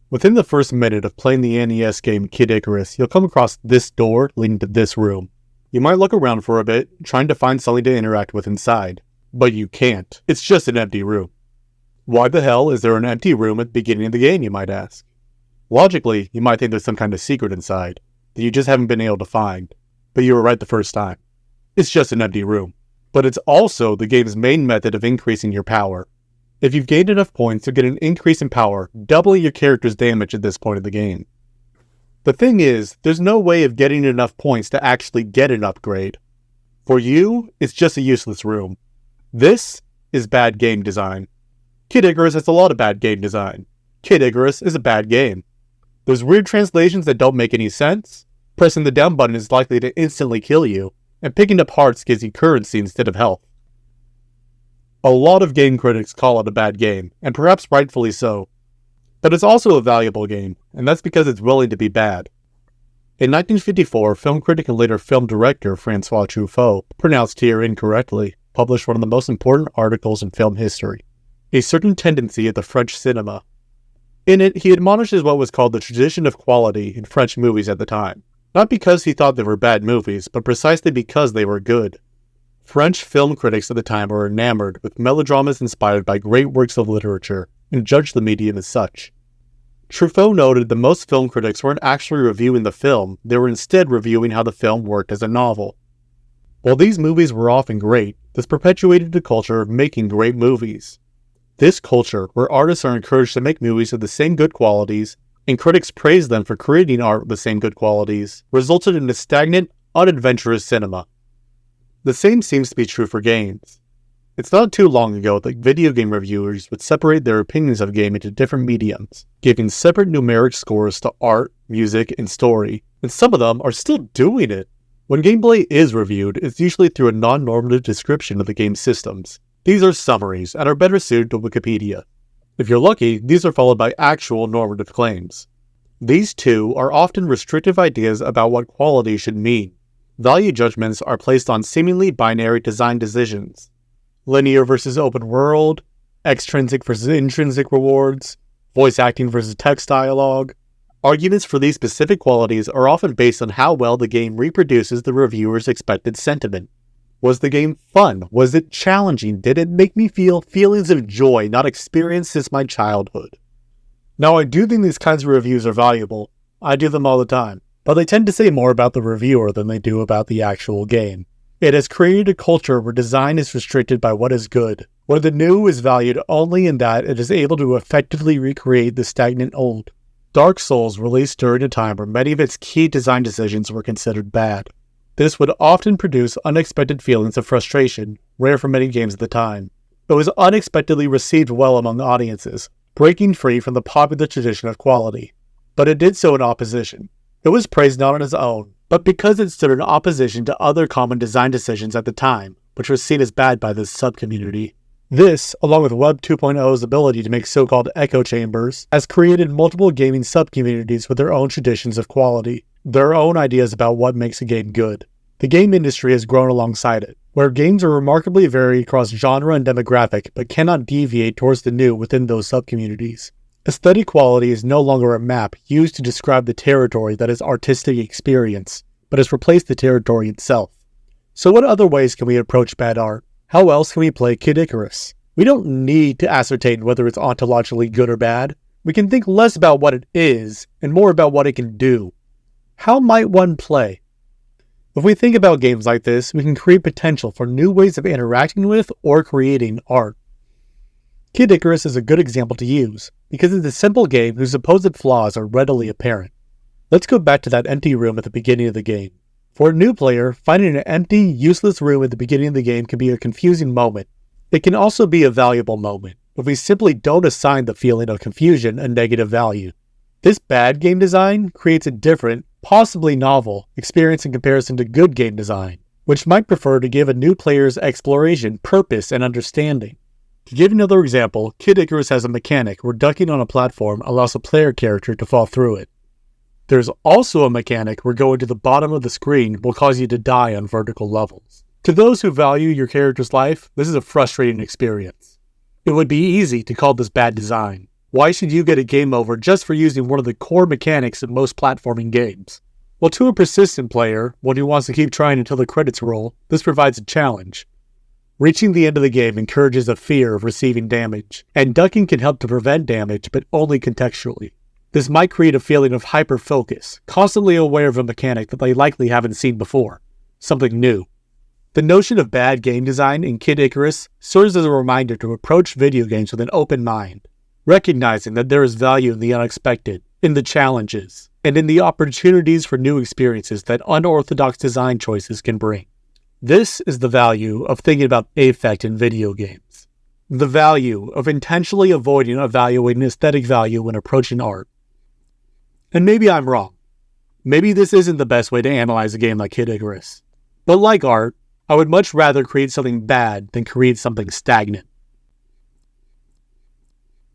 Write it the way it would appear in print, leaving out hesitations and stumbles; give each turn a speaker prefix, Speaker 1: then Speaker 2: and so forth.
Speaker 1: Within the first minute of playing the NES game Kid Icarus, you'll come across this door leading to this room. You might look around for a bit, trying to find something to interact with inside. But you can't. It's just an empty room. Why the hell is there an empty room at the beginning of the game, you might ask? Logically, you might think there's some kind of secret inside that you just haven't been able to find. But you were right the first time. It's just an empty room. But it's also the game's main method of increasing your power. If you've gained enough points, you'll get an increase in power, doubling your character's damage at this point of the game. The thing is, there's no way of getting enough points to actually get an upgrade. For you, it's just a useless room. This is bad game design. Kid Icarus has a lot of bad game design. Kid Icarus is a bad game. There's weird translations that don't make any sense. Pressing the down button is likely to instantly kill you, and picking up hearts gives you currency instead of health. A lot of game critics call it a bad game, and perhaps rightfully so. But it's also a valuable game, and that's because it's willing to be bad. In 1954, film critic and later film director Francois Truffaut, pronounced here incorrectly, published one of the most important articles in film history, A Certain Tendency at the French Cinema. In it, he admonishes what was called the tradition of quality in French movies at the time, not because he thought they were bad movies, but precisely because they were good. French film critics at the time were enamored with melodramas inspired by great works of literature, and judged the medium as such. Truffaut noted that most film critics weren't actually reviewing the film, they were instead reviewing how the film worked as a novel. While these movies were often great, this perpetuated the culture of making great movies. This culture, where artists are encouraged to make movies of the same good qualities, and critics praise them for creating art with the same good qualities, resulted in a stagnant, unadventurous cinema. The same seems to be true for games. It's not too long ago that video game reviewers would separate their opinions of a game into different mediums, giving separate numeric scores to art, music, and story, and some of them are still doing it. When gameplay is reviewed, it's usually through a non-normative description of the game's systems. These are summaries, and are better suited to Wikipedia. If you're lucky, these are followed by actual normative claims. These two are often restrictive ideas about what quality should mean. Value judgments are placed on seemingly binary design decisions. Linear versus open world, extrinsic versus intrinsic rewards, voice acting versus text dialogue. Arguments for these specific qualities are often based on how well the game reproduces the reviewer's expected sentiment. Was the game fun? Was it challenging? Did it make me feel feelings of joy not experienced since my childhood? Now, I do think these kinds of reviews are valuable. I do them all the time. But they tend to say more about the reviewer than they do about the actual game. It has created a culture where design is restricted by what is good, where the new is valued only in that it is able to effectively recreate the stagnant old. Dark Souls released during a time where many of its key design decisions were considered bad. This would often produce unexpected feelings of frustration, rare for many games at the time. It was unexpectedly received well among audiences, breaking free from the popular tradition of quality. But it did so in opposition. It was praised not on its own, but because it stood in opposition to other common design decisions at the time, which was seen as bad by this subcommunity. This, along with Web 2.0's ability to make so-called echo chambers, has created multiple gaming subcommunities with their own traditions of quality, their own ideas about what makes a game good. The game industry has grown alongside it, where games are remarkably varied across genre and demographic, but cannot deviate towards the new within those subcommunities. Aesthetic quality is no longer a map used to describe the territory that is artistic experience, but has replaced the territory itself. So what other ways can we approach bad art? How else can we play Kid Icarus? We don't need to ascertain whether it's ontologically good or bad. We can think less about what it is, and more about what it can do. How might one play? If we think about games like this, we can create potential for new ways of interacting with or creating art. Kid Icarus is a good example to use, because it's a simple game whose supposed flaws are readily apparent. Let's go back to that empty room at the beginning of the game. For a new player, finding an empty, useless room at the beginning of the game can be a confusing moment. It can also be a valuable moment, if we simply don't assign the feeling of confusion a negative value. This bad game design creates a different, possibly novel, experience in comparison to good game design, which might prefer to give a new player's exploration purpose and understanding. To give another example, Kid Icarus has a mechanic where ducking on a platform allows a player character to fall through it. There's also a mechanic where going to the bottom of the screen will cause you to die on vertical levels. To those who value your character's life, this is a frustrating experience. It would be easy to call this bad design. Why should you get a game over just for using one of the core mechanics of most platforming games? Well, to a persistent player, one who wants to keep trying until the credits roll, this provides a challenge. Reaching the end of the game encourages a fear of receiving damage, and ducking can help to prevent damage, but only contextually. This might create a feeling of hyper-focus, constantly aware of a mechanic that they likely haven't seen before, something new. The notion of bad game design in Kid Icarus serves as a reminder to approach video games with an open mind, recognizing that there is value in the unexpected, in the challenges, and in the opportunities for new experiences that unorthodox design choices can bring. This is the value of thinking about affect in video games. The value of intentionally avoiding evaluating aesthetic value when approaching art. And maybe I'm wrong. Maybe this isn't the best way to analyze a game like Kid Icarus. But like art, I would much rather create something bad than create something stagnant.